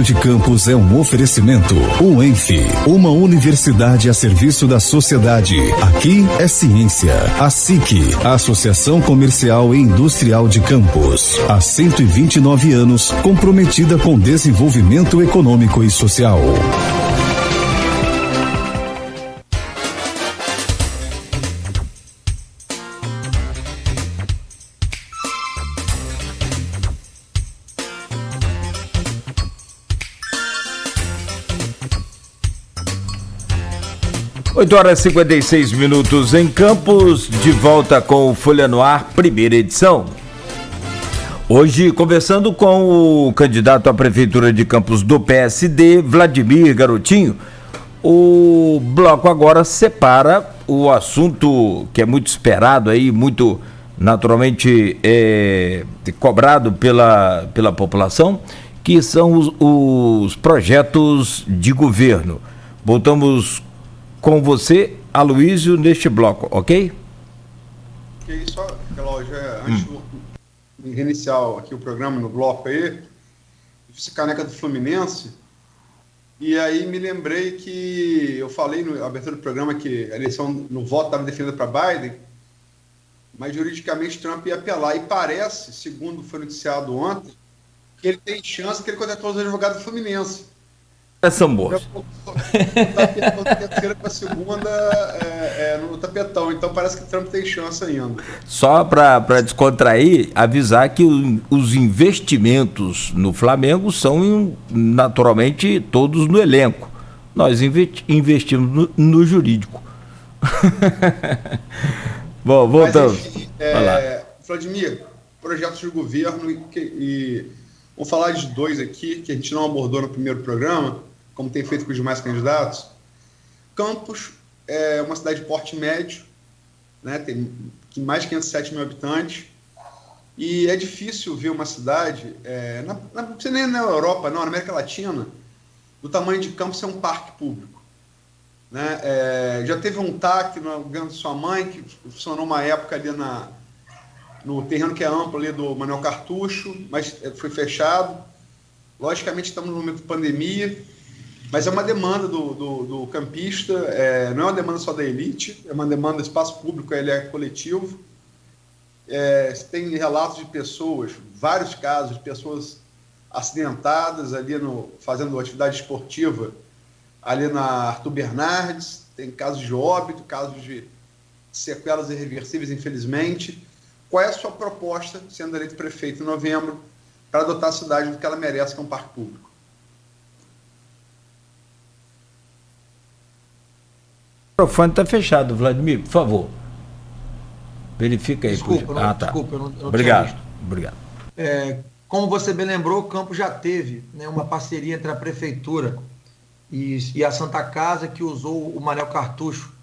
de Campos é um oferecimento. UENF, uma universidade a serviço da sociedade. Aqui é ciência. A SIC, a Associação Comercial e Industrial de Campos. Há 129 anos, comprometida com desenvolvimento econômico e social. Oito horas e 56 minutos em Campos, de volta com o Folha no Ar, primeira edição. Hoje, conversando com o candidato à Prefeitura de Campos do PSD, Vladimir Garotinho, o bloco agora separa o assunto que é muito esperado aí, muito naturalmente cobrado pela população, que são os projetos de governo. Voltamos com você, Aloysio, neste bloco, ok? Ok, só, antes de reiniciar aqui o programa no bloco aí, eu fiz caneca do Fluminense, e aí me lembrei que eu falei na abertura do programa que a eleição no voto estava definida para Biden, mas juridicamente Trump ia apelar, e parece, segundo foi noticiado ontem, que ele tem chance que ele contratou os advogados do Fluminense. São boas. Terceira para segunda no tapetão, então parece que Trump tem chance ainda. Só para descontrair, avisar que os investimentos no Flamengo são naturalmente todos no elenco. Nós investimos no jurídico. Bom, voltamos. Mas, enfim, Vladimir, projetos de governo e vou falar de dois aqui que a gente não abordou no primeiro programa, como tem feito com os demais candidatos. Campos é uma cidade de porte médio, né, tem mais de 507 mil habitantes, e é difícil ver uma cidade, não precisa nem na Europa, não, na América Latina, do tamanho de Campos ser um parque público. Né? Já teve um TAC no governo de sua mãe, que funcionou uma época ali no terreno que é amplo ali do Manuel Cartucho, mas foi fechado. Logicamente estamos no momento de pandemia, mas é uma demanda do campista, não é uma demanda só da elite, é uma demanda do espaço público, ele é coletivo. Tem relatos de pessoas, vários casos de pessoas acidentadas ali fazendo atividade esportiva ali na Arthur Bernardes, tem casos de óbito, casos de sequelas irreversíveis, infelizmente. Qual é a sua proposta, sendo eleito prefeito em novembro, para adotar a cidade do que ela merece, que é um parque público? O microfone está fechado, Vladimir, por favor. Verifica aí. Desculpa, tá. Desculpa, eu não Obrigado. tinha visto. Obrigado. Como você bem lembrou, o Campos já teve, né, uma parceria entre a Prefeitura e a Santa Casa, que usou o Manuel Cartucho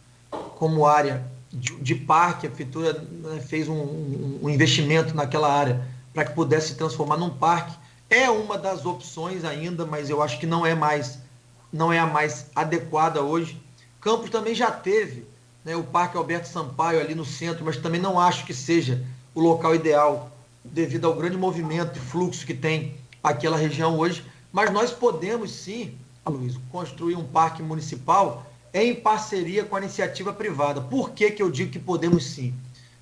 como área de parque. A Prefeitura, né, fez um investimento naquela área para que pudesse se transformar num parque. É uma das opções ainda, mas eu acho que não é a mais adequada hoje. Campos também já teve, né, o Parque Alberto Sampaio ali no centro, mas também não acho que seja o local ideal devido ao grande movimento e fluxo que tem aquela região hoje. Mas nós podemos sim, Aloysio, construir um parque municipal em parceria com a iniciativa privada. Por que eu digo que podemos sim?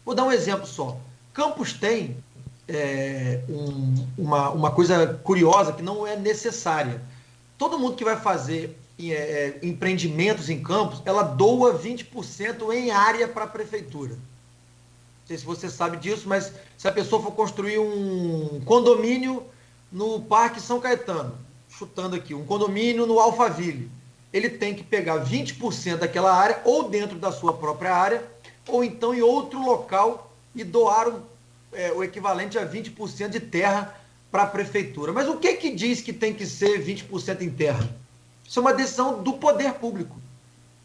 Vou dar um exemplo só. Campos tem uma coisa curiosa que não é necessária. Todo mundo que vai fazer empreendimentos em Campos, ela doa 20% em área para a prefeitura. Não sei se você sabe disso, mas se a pessoa for construir um condomínio no Parque São Caetano, chutando aqui, um condomínio no Alphaville, ele tem que pegar 20% daquela área, ou dentro da sua própria área, ou então em outro local, e doar o equivalente a 20% de terra para a prefeitura. Mas o que diz que tem que ser 20% em terra? Isso é uma decisão do poder público.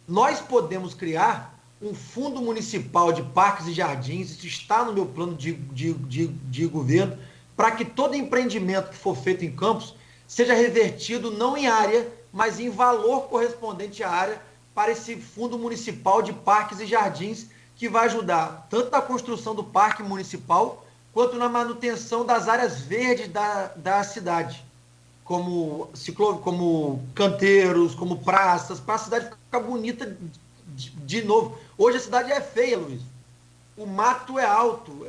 Nós podemos criar um fundo municipal de parques e jardins, isso está no meu plano de governo, para que todo empreendimento que for feito em Campos seja revertido não em área, mas em valor correspondente à área, para esse fundo municipal de parques e jardins, que vai ajudar tanto na construção do parque municipal, quanto na manutenção das áreas verdes da cidade. como canteiros, como praças, para a cidade ficar bonita de novo. Hoje a cidade é feia, Luiz. O mato é alto,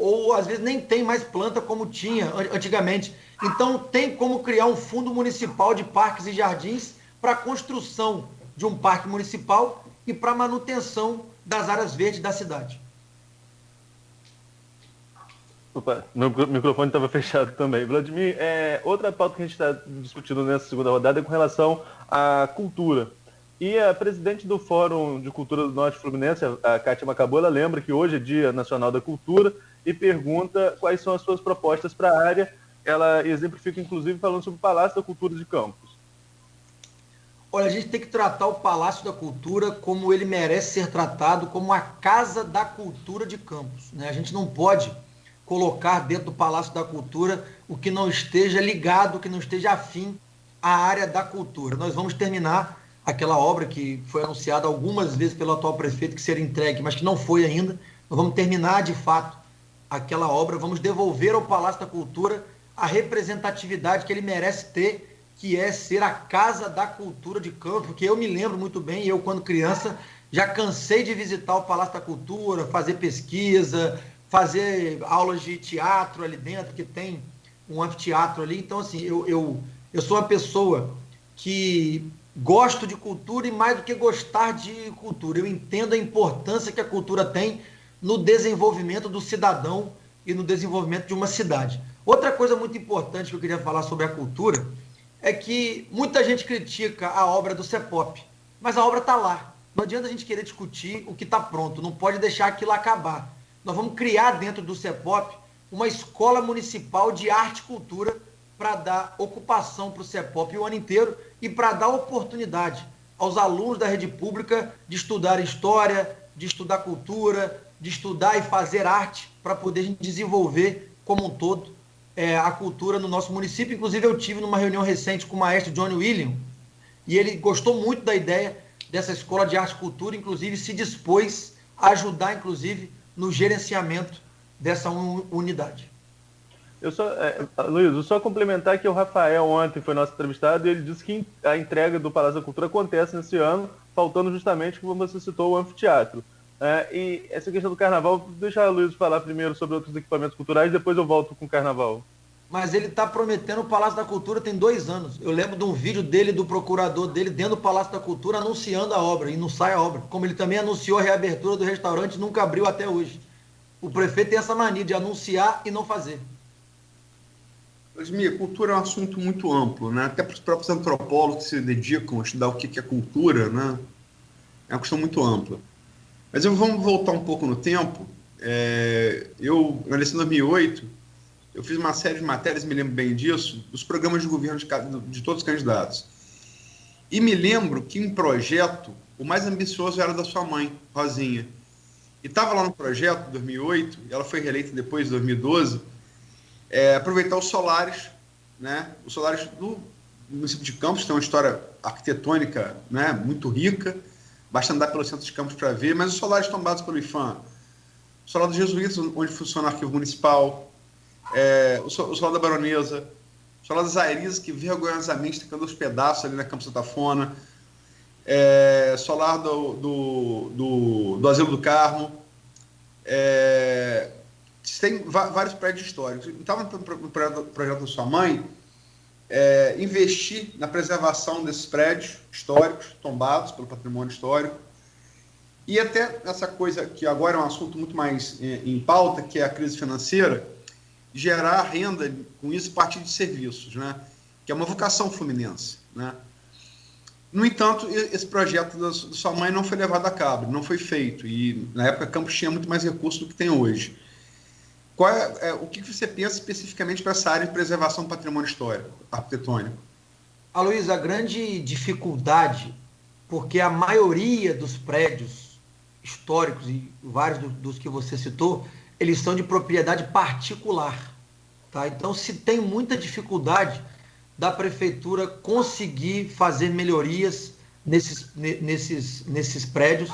ou às vezes nem tem mais planta como tinha antigamente. Então tem como criar um fundo municipal de parques e jardins para a construção de um parque municipal e para a manutenção das áreas verdes da cidade. Opa, meu microfone estava fechado também. Vladimir, outra pauta que a gente está discutindo nessa segunda rodada é com relação à cultura. E a presidente do Fórum de Cultura do Norte Fluminense, a Kátia Macabou, ela lembra que hoje é Dia Nacional da Cultura e pergunta quais são as suas propostas para a área. Ela exemplifica, inclusive, falando sobre o Palácio da Cultura de Campos. Olha, a gente tem que tratar o Palácio da Cultura como ele merece ser tratado, como a Casa da Cultura de Campos, né? A gente não pode colocar dentro do Palácio da Cultura o que não esteja ligado, o que não esteja afim à área da cultura. Nós vamos terminar aquela obra que foi anunciada algumas vezes pelo atual prefeito que seria entregue, mas que não foi ainda. Nós vamos terminar de fato aquela obra, vamos devolver ao Palácio da Cultura a representatividade que ele merece ter, que é ser a Casa da Cultura de Campos, porque eu me lembro muito bem, eu quando criança já cansei de visitar o Palácio da Cultura, fazer pesquisa, fazer aulas de teatro ali dentro, que tem um anfiteatro ali. Então, assim, eu sou uma pessoa que gosto de cultura e mais do que gostar de cultura, eu entendo a importância que a cultura tem no desenvolvimento do cidadão e no desenvolvimento de uma cidade. Outra coisa muito importante que eu queria falar sobre a cultura é que muita gente critica a obra do CEPOP, mas a obra está lá. Não adianta a gente querer discutir o que está pronto, não pode deixar aquilo acabar. Nós vamos criar dentro do CEPOP uma escola municipal de arte e cultura para dar ocupação para o CEPOP o ano inteiro e para dar oportunidade aos alunos da rede pública de estudar história, de estudar cultura, de estudar e fazer arte para poder desenvolver como um todo a cultura no nosso município. Inclusive eu tive numa reunião recente com o maestro Johnny William e ele gostou muito da ideia dessa escola de arte e cultura, inclusive se dispôs a ajudar, inclusive, no gerenciamento dessa unidade. Luiz, eu só complementar que o Rafael ontem foi nosso entrevistado e ele disse que a entrega do Palácio da Cultura acontece nesse ano, faltando justamente, como você citou, o anfiteatro. E essa questão do carnaval, deixa o Luiz falar primeiro sobre outros equipamentos culturais, depois eu volto com o carnaval. Mas ele está prometendo o Palácio da Cultura tem 2 anos. Eu lembro de um vídeo dele, do procurador dele, dentro do Palácio da Cultura, anunciando a obra, e não sai a obra. Como ele também anunciou a reabertura do restaurante, nunca abriu até hoje. O prefeito tem essa mania de anunciar e não fazer. Vladimir, cultura é um assunto muito amplo, né? Até para os próprios antropólogos que se dedicam a estudar o que é cultura, né? É uma questão muito ampla. Mas vamos voltar um pouco no tempo. Eu, na eleição de 2008, eu fiz uma série de matérias, me lembro bem disso, dos programas de governo de todos os candidatos. E me lembro que em projeto, o mais ambicioso era da sua mãe, Rosinha. E estava lá no projeto, de 2008, e ela foi reeleita depois, de 2012, aproveitar os solares, né? Os solares do município de Campos, tem uma história arquitetônica, né, muito rica, basta andar pelo centro de Campos para ver, mas os solares tombados pelo IFAM, o solar dos Jesuítas, onde funciona o arquivo municipal, o solar da Baronesa, o solar das Aeris, que vergonhosamente está ficando aos pedaços ali na Campos Santafona, solar do Asilo do Carmo, tem vários prédios históricos. Estava no projeto da sua mãe investir na preservação desses prédios históricos, tombados pelo patrimônio histórico, e até essa coisa que agora é um assunto muito mais em pauta, que é a crise financeira, gerar renda com isso a partir de serviços, né? Que é uma vocação fluminense, né? No entanto, esse projeto da sua mãe não foi levado a cabo, não foi feito, e na época Campos tinha muito mais recursos do que tem hoje. O que você pensa especificamente para essa área de preservação do patrimônio histórico, arquitetônico? Aloysio, a grande dificuldade, porque a maioria dos prédios históricos, e vários dos que você citou, eles são de propriedade particular. Tá? Então, se tem muita dificuldade da prefeitura conseguir fazer melhorias nesses prédios,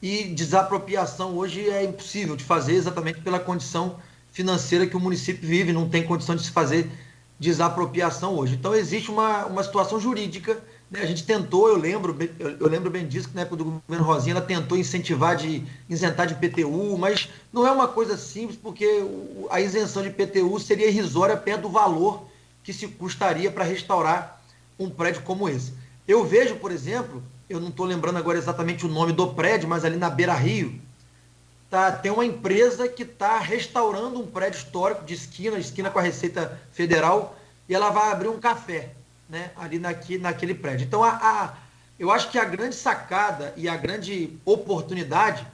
e desapropriação hoje é impossível de fazer exatamente pela condição financeira que o município vive, não tem condição de se fazer desapropriação hoje. Então existe uma situação jurídica, né? A gente tentou, eu lembro bem disso, que na época do governo Rosinha ela tentou isentar de IPTU, mas não é uma coisa simples, porque a isenção de IPTU seria irrisória perto do valor que se custaria para restaurar um prédio como esse. Eu vejo, por exemplo, eu não estou lembrando agora exatamente o nome do prédio, mas ali na Beira Rio, tem uma empresa que está restaurando um prédio histórico de esquina com a Receita Federal, e ela vai abrir um café, né, ali naquele prédio. Então, eu acho que a grande sacada e a grande oportunidade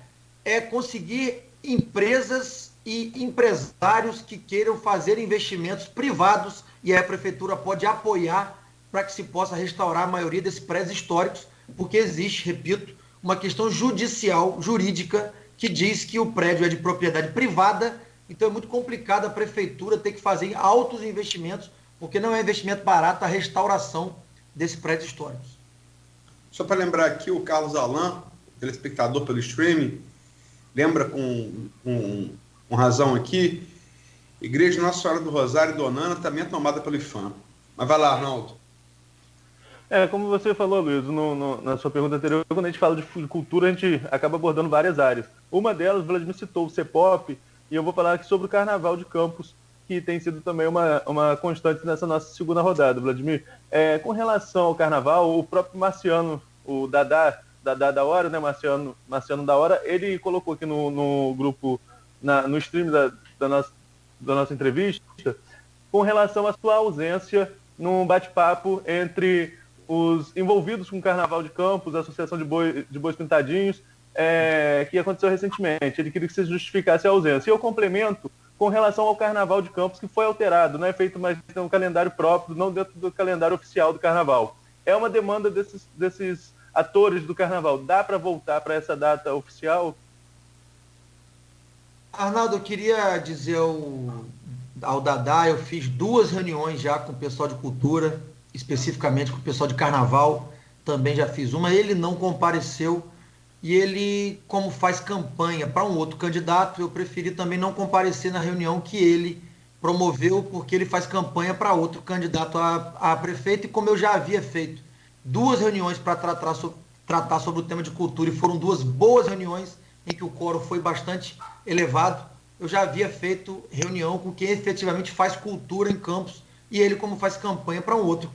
é conseguir empresas e empresários que queiram fazer investimentos privados, e aí a prefeitura pode apoiar para que se possa restaurar a maioria desses prédios históricos, porque existe, repito, uma questão jurídica, que diz que o prédio é de propriedade privada, então é muito complicado a prefeitura ter que fazer altos investimentos, porque não é investimento barato a restauração desses prédios históricos. Só para lembrar aqui, o Carlos Alan, telespectador pelo streaming, lembra com razão aqui, Igreja Nossa Senhora do Rosário e Donana também é tomada pelo IFAM. Mas vai lá, Arnaldo. Como você falou, Luiz, na sua pergunta anterior, quando a gente fala de cultura, a gente acaba abordando várias áreas. Uma delas, o Vladimir citou o CEPOP, e eu vou falar aqui sobre o Carnaval de Campos, que tem sido também uma constante nessa nossa segunda rodada, Vladimir. Com relação ao Carnaval, o próprio Marciano, o Dadá da Hora, né, Marciano da Hora, ele colocou aqui no grupo, no stream da nossa entrevista, com relação à sua ausência num bate-papo entre os envolvidos com o Carnaval de Campos, a Associação de Bois Pintadinhos, que aconteceu recentemente. Ele queria que você justificasse a ausência. E eu complemento com relação ao Carnaval de Campos, que foi alterado, não é feito mais um calendário próprio, não dentro do calendário oficial do Carnaval. É uma demanda desses atores do Carnaval. Dá para voltar para essa data oficial? Arnaldo, eu queria dizer ao Dadá, eu fiz 2 reuniões já com o pessoal de cultura, especificamente com o pessoal de Carnaval, também já fiz uma. Ele não compareceu, e ele, como faz campanha para um outro candidato, eu preferi também não comparecer na reunião que ele promoveu, porque ele faz campanha para outro candidato a prefeito, e como eu já havia feito 2 reuniões para tratar sobre o tema de cultura, e foram 2 boas reuniões em que o quórum foi bastante elevado, eu já havia feito reunião com quem efetivamente faz cultura em Campos, e ele, como faz campanha para um outro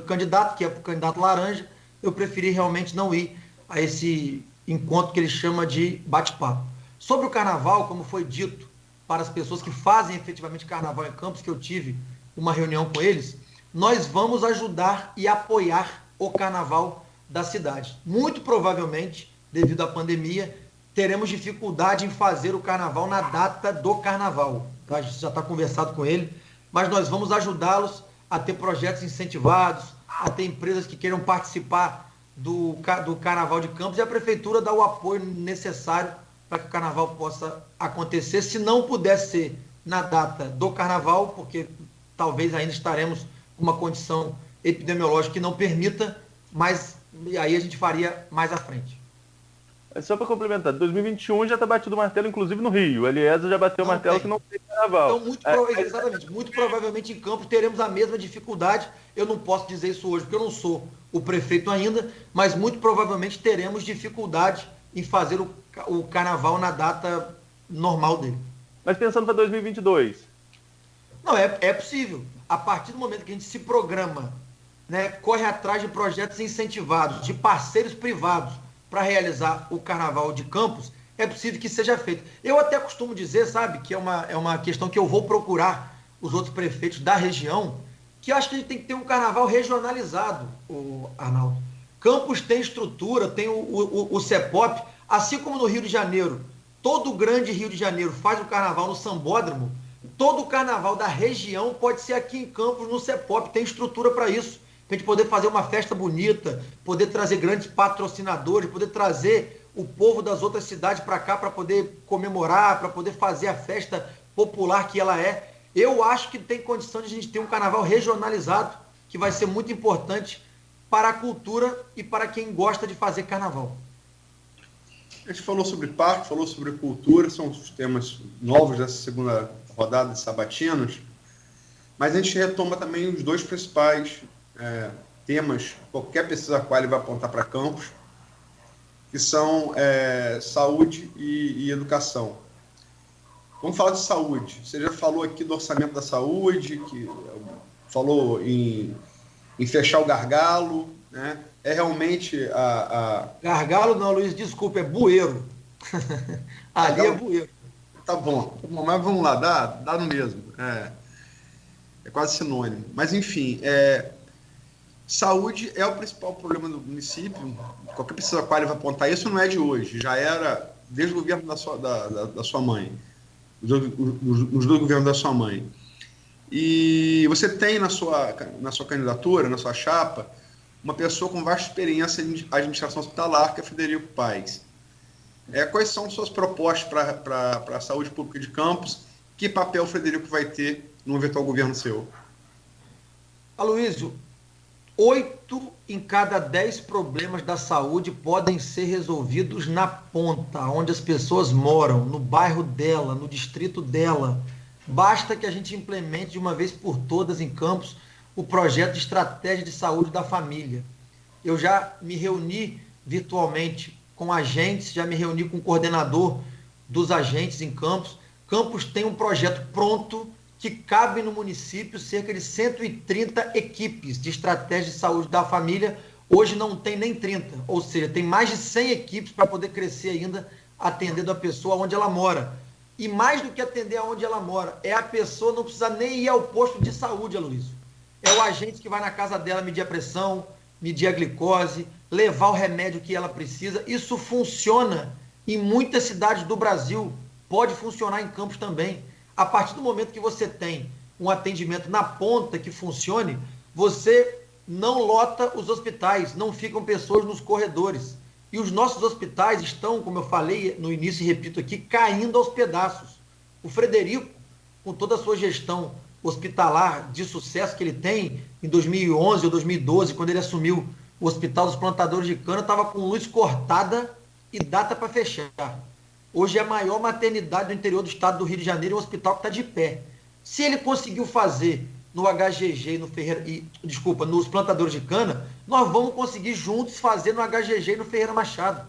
candidato, que é o candidato laranja, eu preferi realmente não ir a esse encontro que ele chama de bate-papo. Sobre o Carnaval, como foi dito para as pessoas que fazem efetivamente Carnaval em Campos, que eu tive uma reunião com eles, nós vamos ajudar e apoiar o Carnaval da cidade. Muito provavelmente, devido à pandemia, teremos dificuldade em fazer o Carnaval na data do Carnaval. A gente já está conversado com ele, mas nós vamos ajudá-los a ter projetos incentivados, a ter empresas que queiram participar do Carnaval de Campos, e a Prefeitura dá o apoio necessário para que o Carnaval possa acontecer. Se não puder ser na data do Carnaval, porque talvez ainda estaremos com uma condição epidemiológica que não permita, mas aí a gente faria mais à frente. Só para complementar, 2021 já está batido o martelo, inclusive no Rio. O Eliezer já bateu o martelo que não tem Carnaval. Então, exatamente. Muito provavelmente em Campos teremos a mesma dificuldade. Eu não posso dizer isso hoje, porque eu não sou o prefeito ainda, mas muito provavelmente teremos dificuldade em fazer o Carnaval na data normal dele. Mas pensando para 2022? Não, é possível. A partir do momento que a gente se programa, né, corre atrás de projetos incentivados, de parceiros privados, para realizar o Carnaval de Campos, é possível que seja feito. Eu até costumo dizer, sabe, que é uma questão que eu vou procurar os outros prefeitos da região, que eu acho que a gente tem que ter um Carnaval regionalizado, Arnaldo. Campos tem estrutura, tem o CEPOP, assim como no Rio de Janeiro. Todo o grande Rio de Janeiro faz o Carnaval no Sambódromo, todo o Carnaval da região pode ser aqui em Campos, no CEPOP, tem estrutura para isso. Para a gente poder fazer uma festa bonita, poder trazer grandes patrocinadores, poder trazer o povo das outras cidades para cá para poder comemorar, para poder fazer a festa popular que ela é. Eu acho que tem condição de a gente ter um Carnaval regionalizado, que vai ser muito importante para a cultura e para quem gosta de fazer Carnaval. A gente falou sobre parque, falou sobre cultura, são os temas novos dessa segunda rodada de sabatinos. Mas a gente retoma também os dois principais temas, qualquer pesquisa Qualy vai apontar para Campos, que são saúde e educação. Vamos falar de saúde. Você já falou aqui do orçamento da saúde, que falou em fechar o gargalo, né? É realmente Gargalo não, Luiz, desculpa, é bueiro. Ali é bueiro. Tá bom, mas vamos lá, dá no mesmo. É quase sinônimo. Mas, enfim, saúde é o principal problema do município. Qualquer pessoa Qualy vai apontar isso, não é de hoje. Já era desde o governo da sua mãe. Os dois governos da sua mãe. E você tem na sua candidatura, na sua chapa, uma pessoa com vasta experiência em administração hospitalar, que é Frederico Paes. Quais são suas propostas para a saúde pública de Campos? Que papel o Frederico vai ter no eventual governo seu? Aloysio, 8 em cada 10 problemas da saúde podem ser resolvidos na ponta, onde as pessoas moram, no bairro dela, no distrito dela. Basta que a gente implemente de uma vez por todas em Campos o projeto de estratégia de saúde da família. Eu já me reuni virtualmente com agentes, já me reuni com o coordenador dos agentes em Campos. Campos tem um projeto pronto que cabe no município cerca de 130 equipes de estratégia de saúde da família. Hoje não tem nem 30, ou seja, tem mais de 100 equipes para poder crescer ainda, atendendo a pessoa onde ela mora. E mais do que atender aonde ela mora, a pessoa não precisa nem ir ao posto de saúde, Aloysio. É o agente que vai na casa dela medir a pressão, medir a glicose, levar o remédio que ela precisa. Isso funciona em muitas cidades do Brasil, pode funcionar em Campos também. A partir do momento que você tem um atendimento na ponta que funcione, você não lota os hospitais, não ficam pessoas nos corredores. E os nossos hospitais estão, como eu falei no início e repito aqui, caindo aos pedaços. O Frederico, com toda a sua gestão hospitalar de sucesso que ele tem, em 2011 ou 2012, quando ele assumiu o Hospital dos Plantadores de Cana, estava com luz cortada e data para fechar. Hoje é a maior maternidade do interior do estado do Rio de Janeiro, um hospital que está de pé. Se ele conseguiu fazer no HGG nos Plantadores de Cana, nós vamos conseguir juntos fazer no HGG e no Ferreira Machado.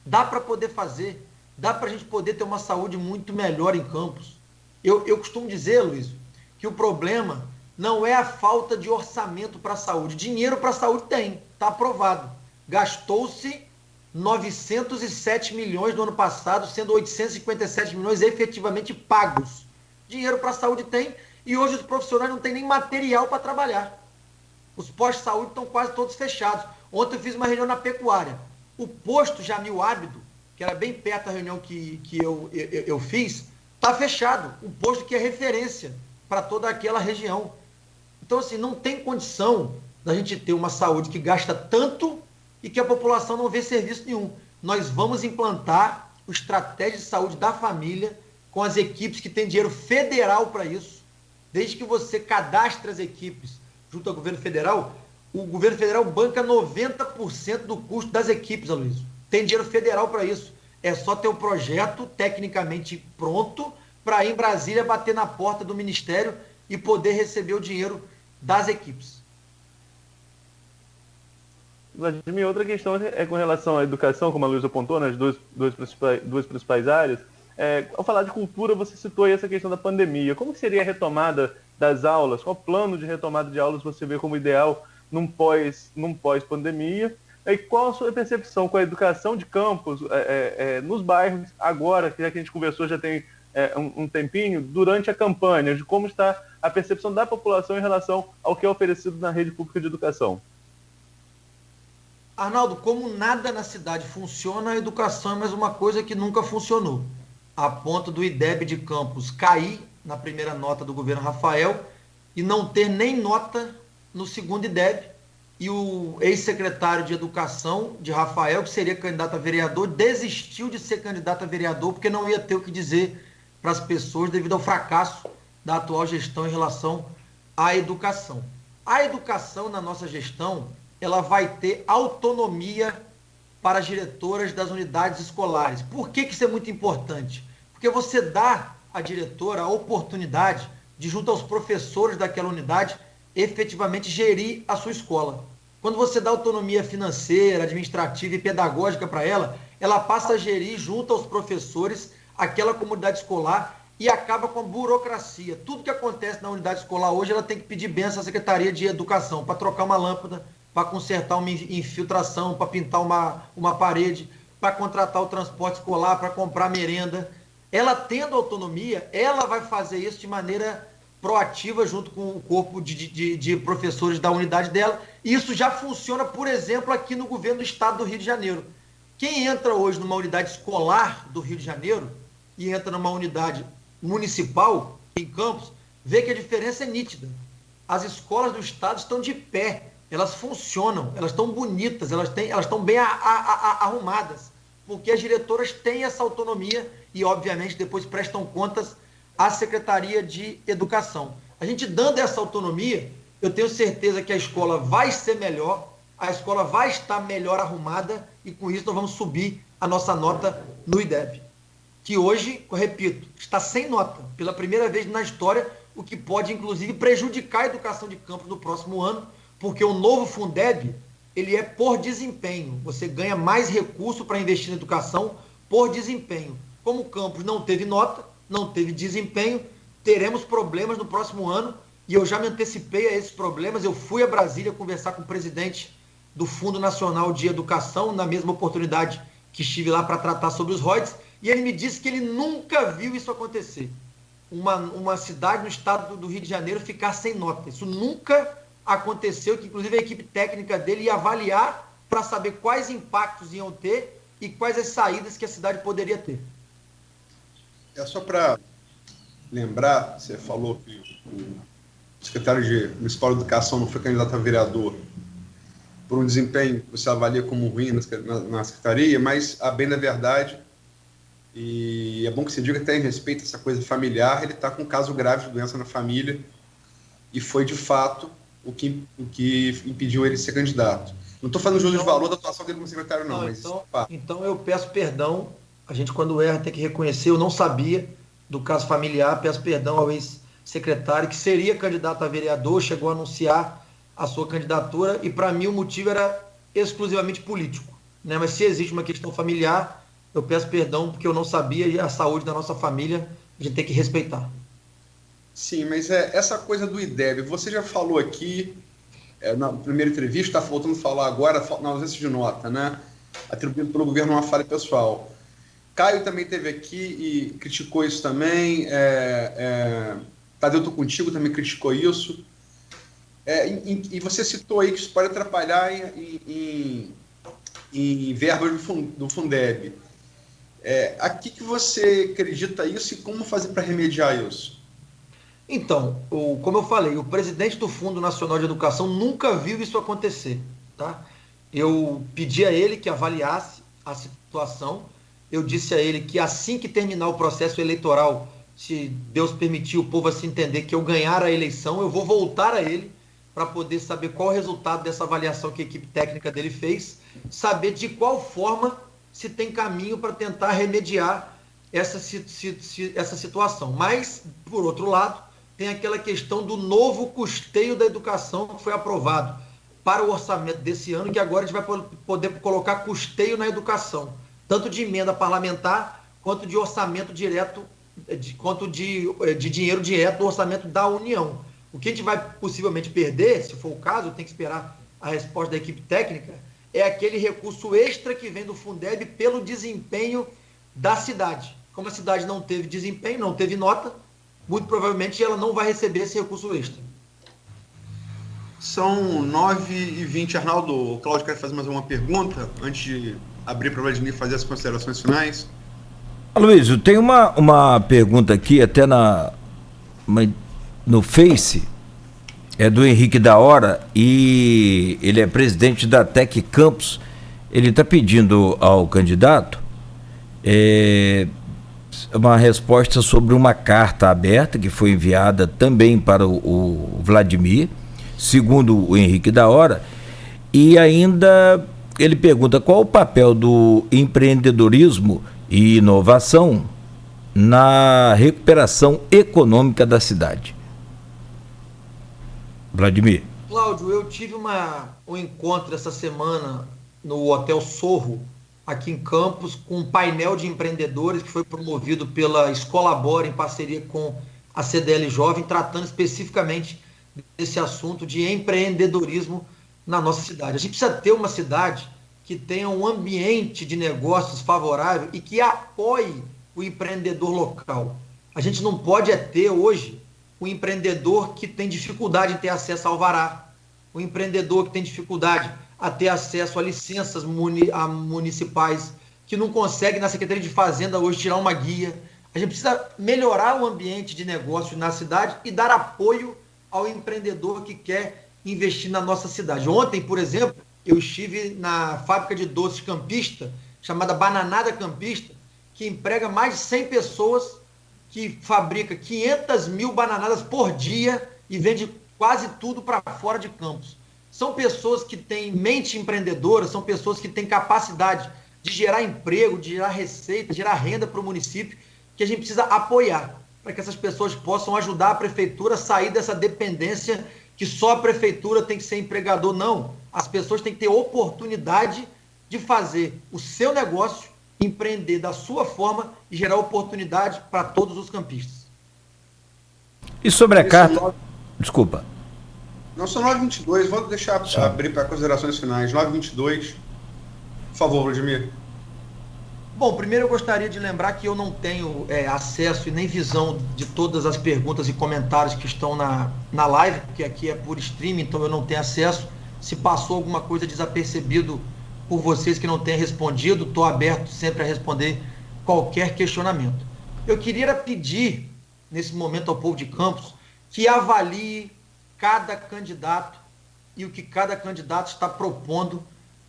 Dá para poder fazer, dá para a gente poder ter uma saúde muito melhor em Campos. Eu costumo dizer, Luiz, que o problema não é a falta de orçamento para a saúde. Dinheiro para a saúde tem, está aprovado. Gastou-se 907 milhões no ano passado, sendo 857 milhões efetivamente pagos. Dinheiro para a saúde tem, e hoje os profissionais não têm nem material para trabalhar. Os postos de saúde estão quase todos fechados. Ontem eu fiz uma reunião na pecuária. O posto Jamil Ábido, que era bem perto da reunião que eu fiz, está fechado. Um posto que é referência para toda aquela região. Então, assim, não tem condição da gente ter uma saúde que gasta tanto e que a população não vê serviço nenhum. Nós vamos implantar o estratégia de saúde da família com as equipes que têm dinheiro federal para isso. Desde que você cadastre as equipes junto ao governo federal, o governo federal banca 90% do custo das equipes, Aloysio. Tem dinheiro federal para isso. É só ter o projeto tecnicamente pronto para ir em Brasília bater na porta do Ministério e poder receber o dinheiro das equipes. Vladimir, outra questão é com relação à educação, como a Luiz apontou, nas duas principais áreas. Ao falar de cultura, você citou aí essa questão da pandemia. Como seria a retomada das aulas? Qual plano de retomada de aulas você vê como ideal num pós-pandemia? E qual a sua percepção com a educação de Campos nos bairros agora, que já que a gente conversou já tem um tempinho, durante a campanha, de como está a percepção da população em relação ao que é oferecido na rede pública de educação? Arnaldo, como nada na cidade funciona, a educação é mais uma coisa que nunca funcionou. A ponto do IDEB de Campos cair na primeira nota do governo Rafael e não ter nem nota no segundo IDEB. E o ex-secretário de Educação de Rafael, que seria candidato a vereador, desistiu de ser candidato a vereador porque não ia ter o que dizer para as pessoas devido ao fracasso da atual gestão em relação à educação. A educação na nossa gestão, ela vai ter autonomia para as diretoras das unidades escolares. Por que isso é muito importante? Porque você dá à diretora a oportunidade de, junto aos professores daquela unidade, efetivamente gerir a sua escola. Quando você dá autonomia financeira, administrativa e pedagógica para ela, ela passa a gerir junto aos professores aquela comunidade escolar e acaba com a burocracia. Tudo que acontece na unidade escolar hoje, ela tem que pedir bênção à Secretaria de Educação para trocar uma lâmpada, para consertar uma infiltração, para pintar uma parede, para contratar o transporte escolar, para comprar merenda. Ela tendo autonomia, ela vai fazer isso de maneira proativa junto com o corpo de professores da unidade dela. E isso já funciona, por exemplo, aqui no governo do estado do Rio de Janeiro. Quem entra hoje numa unidade escolar do Rio de Janeiro e entra numa unidade municipal em Campos, vê que a diferença é nítida. As escolas do estado estão de pé, elas funcionam, elas estão bonitas, elas estão bem arrumadas, porque as diretoras têm essa autonomia e, obviamente, depois prestam contas à Secretaria de Educação. A gente dando essa autonomia, eu tenho certeza que a escola vai ser melhor, a escola vai estar melhor arrumada e, com isso, nós vamos subir a nossa nota no IDEB, que hoje, eu repito, está sem nota, pela primeira vez na história, o que pode, inclusive, prejudicar a educação de Campos no próximo ano, porque o novo Fundeb, ele é por desempenho. Você ganha mais recurso para investir na educação por desempenho. Como Campos não teve nota, não teve desempenho, teremos problemas no próximo ano, e eu já me antecipei a esses problemas. Eu fui a Brasília conversar com o presidente do Fundo Nacional de Educação, na mesma oportunidade que estive lá para tratar sobre os royalties, e ele me disse que ele nunca viu isso acontecer. Uma cidade no estado do Rio de Janeiro ficar sem nota. Isso nunca aconteceu, que inclusive a equipe técnica dele ia avaliar para saber quais impactos iam ter e quais as saídas que a cidade poderia ter. É só para lembrar, você falou que o secretário de Municipal de Educação não foi candidato a vereador por um desempenho que você avalia como ruim na secretaria, mas, a bem da verdade, e é bom que você diga que tem respeito a essa coisa familiar, ele está com um caso grave de doença na família e foi, de fato, o que impediu ele de ser candidato. Não estou falando juízo de valor da atuação dele como secretário, não. Mas então eu peço perdão. A gente, quando erra, tem que reconhecer. Eu não sabia do caso familiar. Peço perdão ao ex-secretário, que seria candidato a vereador, chegou a anunciar a sua candidatura, e para mim o motivo era exclusivamente político, né? Mas se existe uma questão familiar, eu peço perdão, porque eu não sabia, e a saúde da nossa família a gente tem que respeitar. Sim, mas essa coisa do IDEB, você já falou aqui, na primeira entrevista, está voltando a falar agora, na ausência de nota, né? Atribuído pelo governo uma falha pessoal. Caio também esteve aqui e criticou isso também. Tadeu, estou contigo, também criticou isso. E você citou aí que isso pode atrapalhar em verbas do Fundeb. A que você acredita isso e como fazer para remediar isso? Então, como eu falei, o presidente do Fundo Nacional de Educação nunca viu isso acontecer, tá? Eu pedi a ele que avaliasse a situação, eu disse a ele que assim que terminar o processo eleitoral, se Deus permitir, o povo assim entender que eu ganhar a eleição, eu vou voltar a ele para poder saber qual o resultado dessa avaliação que a equipe técnica dele fez, saber de qual forma se tem caminho para tentar remediar essa situação. Mas, por outro lado, tem aquela questão do novo custeio da educação que foi aprovado para o orçamento desse ano, que agora a gente vai poder colocar custeio na educação, tanto de emenda parlamentar, quanto de orçamento direto, quanto de dinheiro direto do orçamento da União. O que a gente vai possivelmente perder, se for o caso, tem que esperar a resposta da equipe técnica, é aquele recurso extra que vem do Fundeb pelo desempenho da cidade. Como a cidade não teve desempenho, não teve nota, muito provavelmente ela não vai receber esse recurso extra. São 9h20, Arnaldo. O Cláudio quer fazer mais uma pergunta antes de abrir para o Vladimir fazer as considerações finais. Aloysio, tem uma pergunta aqui, até no Face, é do Henrique da Hora, e ele é presidente da TEC Campos. Ele está pedindo ao candidato uma resposta sobre uma carta aberta que foi enviada também para o Vladimir, segundo o Henrique da Hora, e ainda ele pergunta qual o papel do empreendedorismo e inovação na recuperação econômica da cidade. Vladimir. Cláudio, eu tive um encontro essa semana no Hotel Sorro, aqui em Campos, com um painel de empreendedores que foi promovido pela Escolabora em parceria com a CDL Jovem, tratando especificamente desse assunto de empreendedorismo na nossa cidade. A gente precisa ter uma cidade que tenha um ambiente de negócios favorável e que apoie o empreendedor local. A gente não pode ter hoje o empreendedor que tem dificuldade em ter acesso ao alvará, o empreendedor que tem dificuldade a ter acesso a licenças municipais, que não consegue na Secretaria de Fazenda hoje tirar uma guia. A gente precisa melhorar o ambiente de negócio na cidade e dar apoio ao empreendedor que quer investir na nossa cidade. Ontem, por exemplo, eu estive na fábrica de doces campista, chamada Bananada Campista, que emprega mais de 100 pessoas, que fabrica 500 mil bananadas por dia e vende quase tudo para fora de Campos. São pessoas que têm mente empreendedora, são pessoas que têm capacidade de gerar emprego, de gerar receita, de gerar renda para o município, que a gente precisa apoiar, para que essas pessoas possam ajudar a prefeitura a sair dessa dependência que só a prefeitura tem que ser empregador. Não, as pessoas têm que ter oportunidade de fazer o seu negócio, empreender da sua forma e gerar oportunidade para todos os campistas. E sobre a carta... Desculpa. Não, são 9h22, vou deixar abrir para considerações finais. 9h22, por favor, Vladimir. Bom, primeiro eu gostaria de lembrar que eu não tenho acesso e nem visão de todas as perguntas e comentários que estão na live, porque aqui é por streaming, então eu não tenho acesso. Se passou alguma coisa desapercebido por vocês que não tenham respondido, estou aberto sempre a responder qualquer questionamento. Eu queria pedir, nesse momento, ao povo de Campos, que avalie cada candidato e o que cada candidato está propondo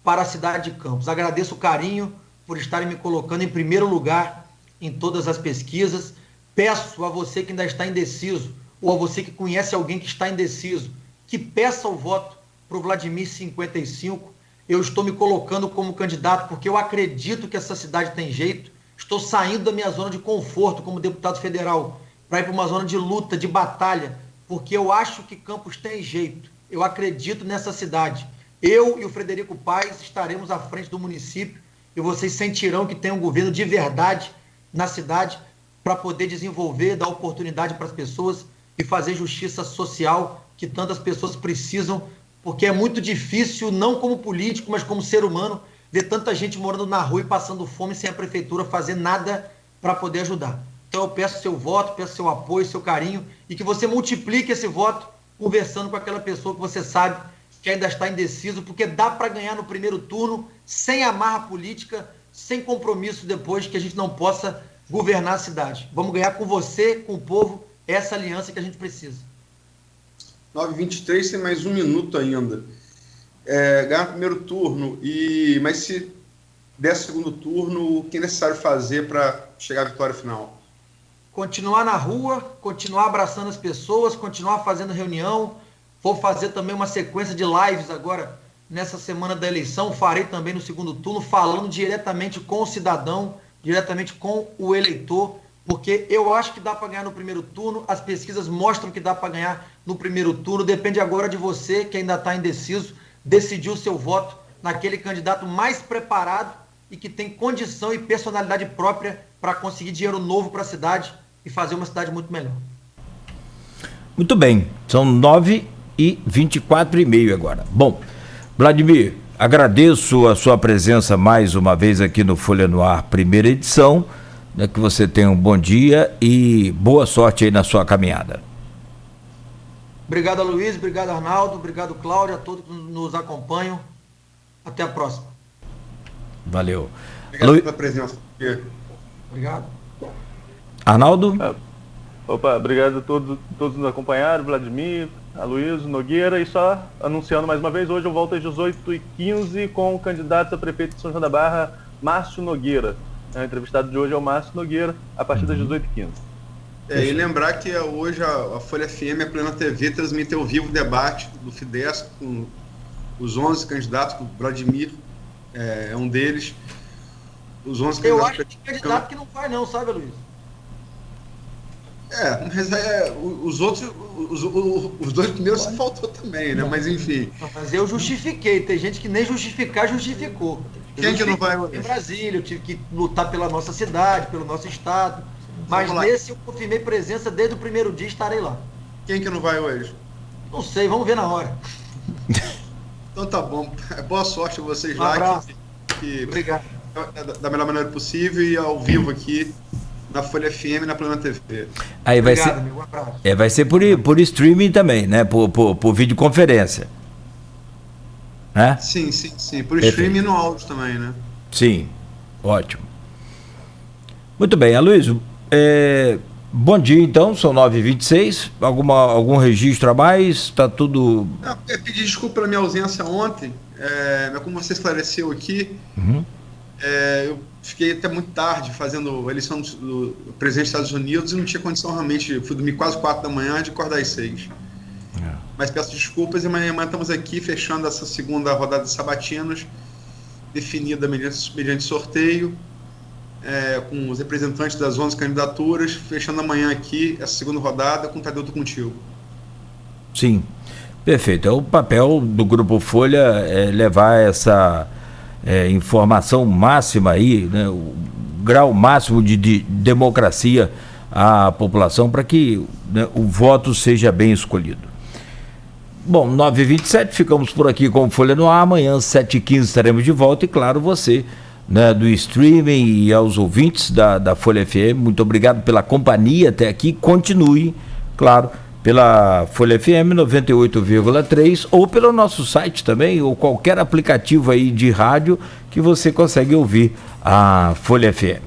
para a cidade de Campos. Agradeço o carinho por estarem me colocando em primeiro lugar em todas as pesquisas. Peço a você que ainda está indeciso, ou a você que conhece alguém que está indeciso, que peça o voto para o Vladimir 55. Eu estou me colocando como candidato porque eu acredito que essa cidade tem jeito. Estou saindo da minha zona de conforto como deputado federal para ir para uma zona de luta, de batalha, porque eu acho que Campos tem jeito. Eu acredito nessa cidade. Eu e o Frederico Paes estaremos à frente do município e vocês sentirão que tem um governo de verdade na cidade para poder desenvolver, dar oportunidade para as pessoas e fazer justiça social que tantas pessoas precisam, porque é muito difícil, não como político, mas como ser humano, ver tanta gente morando na rua e passando fome sem a prefeitura fazer nada para poder ajudar. Então eu peço seu voto, peço seu apoio, seu carinho e que você multiplique esse voto conversando com aquela pessoa que você sabe que ainda está indeciso, porque dá para ganhar no primeiro turno sem amarra política, sem compromisso depois que a gente não possa governar a cidade. Vamos ganhar com você, com o povo, essa aliança que a gente precisa. 9h23, tem mais um minuto ainda. Ganhar no primeiro turno, mas se der segundo turno, o que é necessário fazer para chegar à vitória final? Continuar na rua, continuar abraçando as pessoas, continuar fazendo reunião. Vou fazer também uma sequência de lives agora, nessa semana da eleição. Farei também no segundo turno, falando diretamente com o cidadão, diretamente com o eleitor, porque eu acho que dá para ganhar no primeiro turno. As pesquisas mostram que dá para ganhar no primeiro turno. Depende agora de você, que ainda está indeciso, decidir o seu voto naquele candidato mais preparado e que tem condição e personalidade própria para conseguir dinheiro novo para a cidade e fazer uma cidade muito melhor. Muito bem, são 9h24 agora. Bom, Vladimir, agradeço a sua presença mais uma vez aqui no Folha no Ar, primeira edição. Que você tenha um bom dia e boa sorte aí na sua caminhada. Obrigado, Luiz, obrigado, Arnaldo, obrigado, Cláudio, a todos que nos acompanham. Até a próxima. Valeu. Obrigado pela presença. Obrigado. Arnaldo? Obrigado a todos que nos acompanharam, Vladimir, a Luiz, Nogueira, e só anunciando mais uma vez, hoje eu volto às 18h15 com o candidato a prefeito de São João da Barra, Márcio Nogueira. O entrevistado de hoje é o Márcio Nogueira, a partir das 18h15. E lembrar que hoje a Folha FM, a Plena TV, transmite ao vivo o debate do Fidesz com os 11 candidatos, o Vladimir é um deles. Os 11 eu candidatos. acho que tem candidato que não vai não, sabe, Luiz? Mas os outros, os dois primeiros você faltou também, né? Mas enfim. Mas eu justifiquei, tem gente que nem justificar justificou. Quem que não vai hoje? Em Brasília, eu tive que lutar pela nossa cidade, pelo nosso estado. Mas nesse eu confirmei presença desde o primeiro dia, estarei lá. Quem que não vai hoje? Não sei, vamos ver na hora. Então tá bom. Boa sorte a vocês lá. Abraço. Obrigado. Da melhor maneira possível e ao vivo aqui na Folha FM e na Plena TV. Aí vai Obrigado, ser, amigo, um abraço. vai ser por streaming também, né? Por videoconferência. Né? Sim. Por streaming e no áudio também, né? Sim, ótimo. Muito bem, Aloysio. Bom dia, então, são 9h26. Algum registro a mais? Está tudo... Eu pedi desculpa pela minha ausência ontem. Como você esclareceu aqui, eu fiquei até muito tarde fazendo a eleição do presidente dos Estados Unidos e não tinha condição realmente. Fui dormir quase 4 da manhã de acordar às 6. Mas peço desculpas e amanhã estamos aqui fechando essa segunda rodada de sabatinos, definida mediante sorteio, com os representantes das 11 candidaturas, fechando amanhã aqui essa segunda rodada com o Tadeu Tô Contigo. Sim, perfeito. O papel do Grupo Folha é levar essa informação máxima aí, né, o grau máximo de democracia à população para que, né, o voto seja bem escolhido. Bom, 9h27, ficamos por aqui com Folha no Ar. Amanhã, 7h15, estaremos de volta. E, claro, você, né, do streaming e aos ouvintes da Folha FM, muito obrigado pela companhia até aqui. Continue, claro, pela Folha FM 98,3 ou pelo nosso site também, ou qualquer aplicativo aí de rádio que você consegue ouvir a Folha FM.